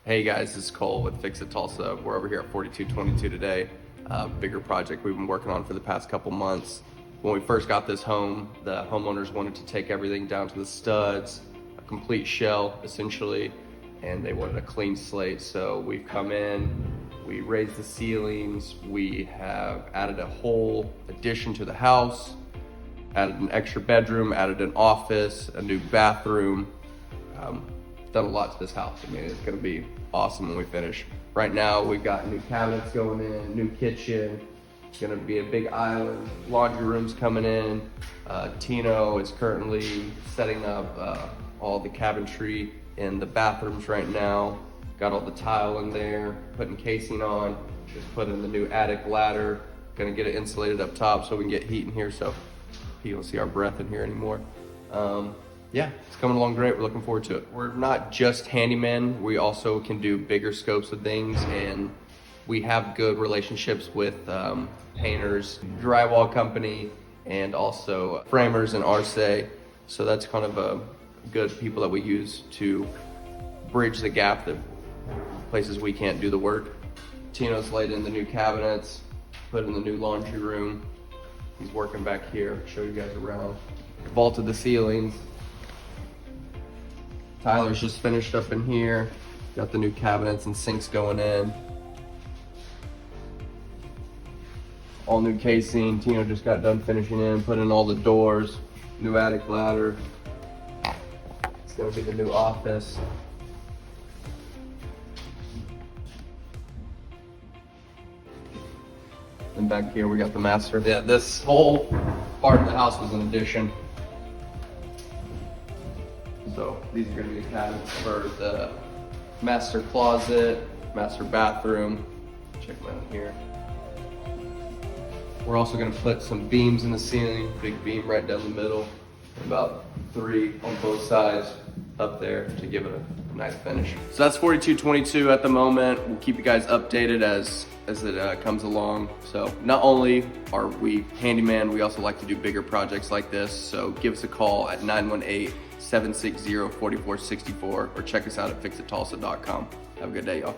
Hey guys, this is Cole with Fixit Tulsa. We're over here at 4222 today. Bigger project we've been working on for the past couple months. When we first got this home, the homeowners wanted to take everything down to the studs, a complete shell essentially, and they wanted a clean slate. So we've come in, we raised the ceilings, we have added a whole addition to the house, added an extra bedroom, added an office, a new bathroom. Done a lot to this house. I mean, it's gonna be awesome when we finish. Right now, we've got new cabinets going in, new kitchen. It's gonna be a big island. Laundry room's coming in. Tino is currently setting up all the cabinetry in the bathrooms right now. Got all the tile in there, putting casing on. Just put in the new attic ladder. Gonna get it insulated up top so we can get heat in here so you don't see our breath in here anymore. Yeah, it's coming along great. We're looking forward to it. We're not just handymen. We also can do bigger scopes of things, and we have good relationships with painters, drywall company, and also framers and RSA. So that's kind of a good people that we use to bridge the gap that places we can't do the work. Tino's laid in the new cabinets, put in the new laundry room. He's working back here. Show you guys around. Vaulted the ceilings. Tyler's just finished up in here. Got the new cabinets and sinks going in. All new casing. Tino just got done finishing in, put in all the doors, new attic ladder. It's gonna be the new office. And back here we got the master. Yeah, this whole part of the house was an addition. So these are gonna be the cabinets for the master closet, master bathroom. Check them out here. We're also gonna put some beams in the ceiling, big beam right down the middle, about 3 on both sides up there to give it a nice finish. So that's 4222 at the moment. We'll keep you guys updated as it comes along. So not only are we handyman, we also like to do bigger projects like this. So give us a call at 918-760-4464 or check us out at fixittulsa.com. Have a good day, y'all.